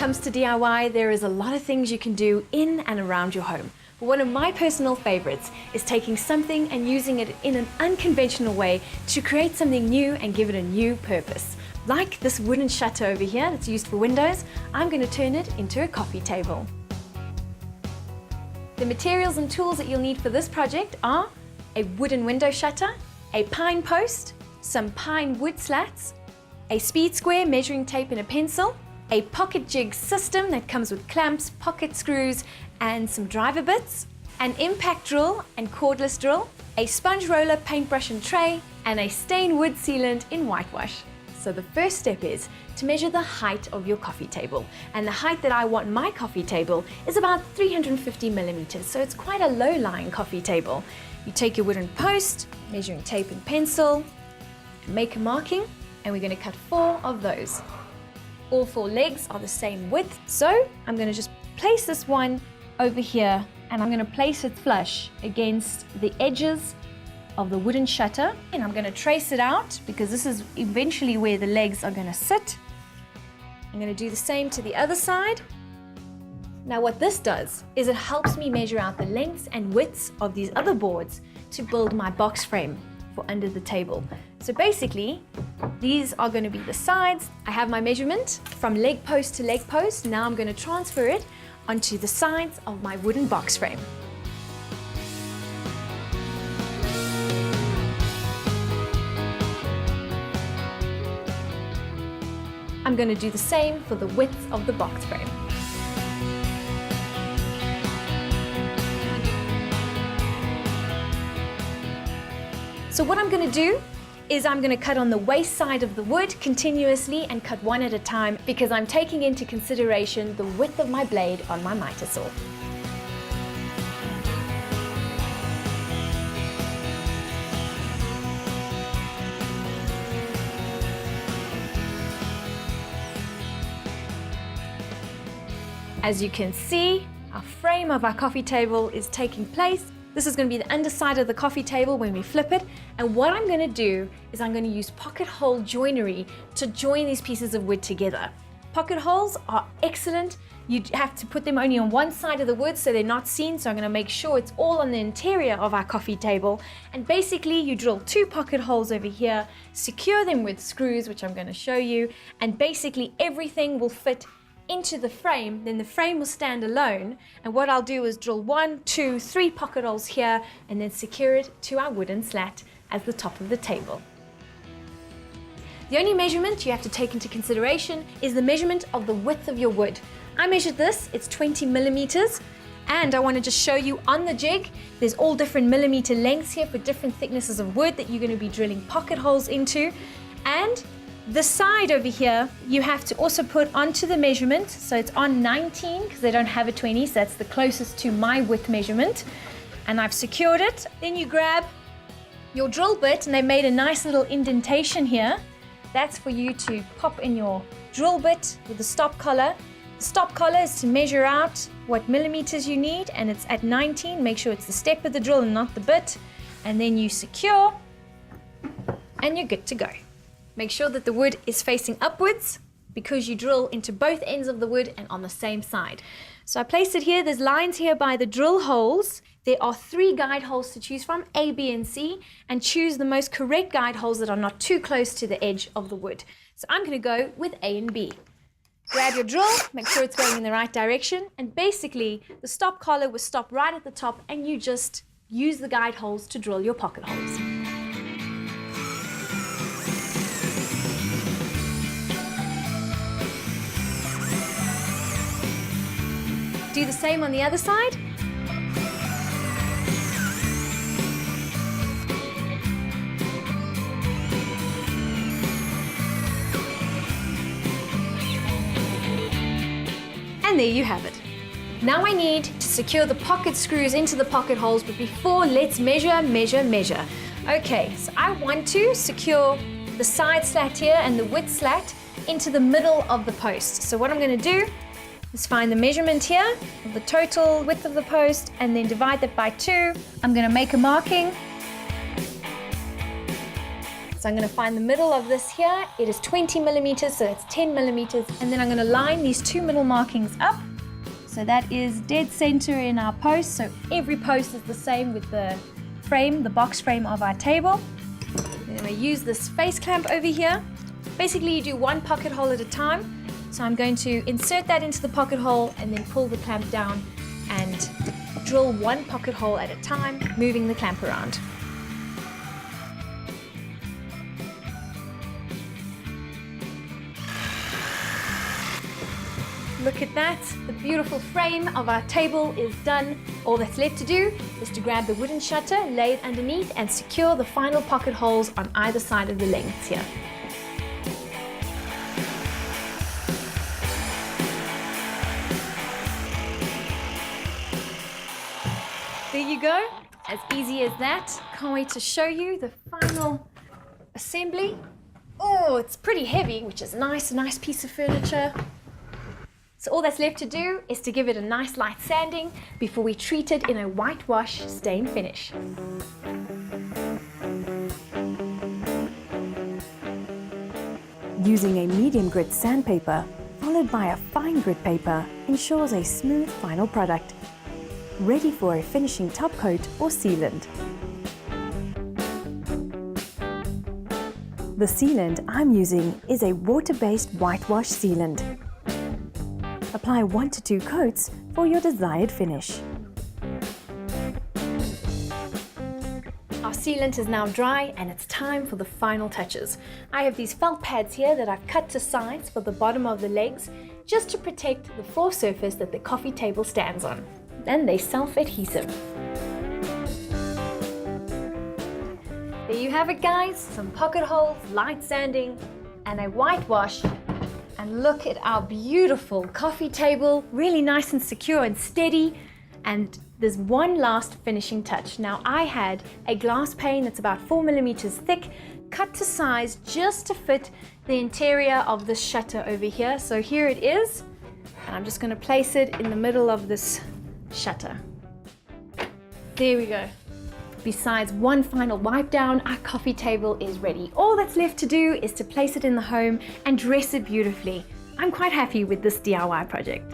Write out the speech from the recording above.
comes to DIY, there is a lot of things you can do in and around your home. But one of my personal favorites is taking something and using it in an unconventional way to create something new and give it a new purpose. Like this wooden shutter over here that's used for windows, I'm going to turn it into a coffee table. The materials and tools that you'll need for this project are a wooden window shutter, a pine post, some pine wood slats, a speed square measuring tape and a pencil, a pocket jig system that comes with clamps, pocket screws, and some driver bits, an impact drill and cordless drill, a sponge roller, paintbrush and tray, and a stained wood sealant in whitewash. So the first step is to measure the height of your coffee table. And the height that I want my coffee table is about 350 millimeters, so it's quite a low-lying coffee table. You take your wooden post, measuring tape and pencil, make a marking, and we're going to cut 4 of those. All 4 legs are the same width, so I'm going to just place this one over here, and I'm going to place it flush against the edges of the wooden shutter, and I'm going to trace it out because this is eventually where the legs are going to sit. I'm going to do the same to the other side. Now what this does is it helps me measure out the lengths and widths of these other boards to build my box frame for under the table. So basically, these are going to be the sides. I have my measurement from leg post to leg post. Now I'm going to transfer it onto the sides of my wooden box frame. I'm going to do the same for the width of the box frame. So what I'm going to do is I'm going to cut on the waist side of the wood continuously and cut one at a time because I'm taking into consideration the width of my blade on my miter saw. As you can see, our frame of our coffee table is taking place. This is going to be the underside of the coffee table when we flip it. And what I'm going to do is I'm going to use pocket hole joinery to join these pieces of wood together. Pocket holes are excellent. You have to put them only on one side of the wood so they're not seen. So I'm going to make sure it's all on the interior of our coffee table. And basically you drill 2 pocket holes over here, secure them with screws, which I'm going to show you. And basically everything will fit into the frame, then the frame will stand alone, and what I'll do is drill 1, 2, 3 pocket holes here and then secure it to our wooden slat as the top of the table. The only measurement you have to take into consideration is the measurement of the width of your wood. I measured this, it's 20 millimeters, and I want to just show you on the jig, there's all different millimeter lengths here for different thicknesses of wood that you're going to be drilling pocket holes into. And the side over here, you have to also put onto the measurement. So it's on 19 because they don't have a 20, so that's the closest to my width measurement. And I've secured it. Then you grab your drill bit, and they made a nice little indentation here. That's for you to pop in your drill bit with the stop collar. The stop collar is to measure out what millimeters you need, and it's at 19. Make sure it's the step of the drill and not the bit. And then you secure, and you're good to go. Make sure that the wood is facing upwards because you drill into both ends of the wood and on the same side. So I placed it here. There's lines here by the drill holes. There are 3 guide holes to choose from, A, B, and C, and choose the most correct guide holes that are not too close to the edge of the wood. So I'm going to go with A and B. Grab your drill, make sure it's going in the right direction, and basically the stop collar will stop right at the top, and you just use the guide holes to drill your pocket holes. Do the same on the other side. And there you have it. Now I need to secure the pocket screws into the pocket holes, but before, let's measure, measure, measure. Okay, so I want to secure the side slat here and the width slat into the middle of the post. So what I'm going to do is find the measurement here of the total width of the post and then divide that by 2. I'm going to make a marking So I'm going to find the middle of this here. It is 20 millimeters, so it's 10 millimeters. And then I'm going to line these two middle markings up. So that is dead center in our post. So every post is the same with the frame, the box frame of our table. Then I'm going to use this face clamp over here. Basically, you do one pocket hole at a time. So I'm going to insert that into the pocket hole and then pull the clamp down and drill one pocket hole at a time, moving the clamp around. Look at that, the beautiful frame of our table is done. All that's left to do is to grab the wooden shutter, lay it underneath and secure the final pocket holes on either side of the lengths here. There you go, as easy as that. Can't wait to show you the final assembly. Oh, it's pretty heavy, which is nice, a nice piece of furniture. So all that's left to do is to give it a nice light sanding before we treat it in a whitewash stain finish. Using a medium grit sandpaper followed by a fine grit paper ensures a smooth final product, ready for a finishing top coat or sealant. The sealant I'm using is a water-based whitewash sealant. Apply 1 to 2 coats for your desired finish. Our sealant is now dry and it's time for the final touches. I have these felt pads here that I've cut to size for the bottom of the legs just to protect the floor surface that the coffee table stands on. Then they're self-adhesive. There you have it, guys, some pocket holes, light sanding and a whitewash. And look at our beautiful coffee table, really nice and secure and steady. And there's one last finishing touch. Now I had a glass pane that's about 4 millimeters thick, cut to size just to fit the interior of this shutter over here. So here it is, and I'm just going to place it in the middle of this shutter. There we go. Besides one final wipe down, our coffee table is ready. All that's left to do is to place it in the home and dress it beautifully. I'm quite happy with this DIY project.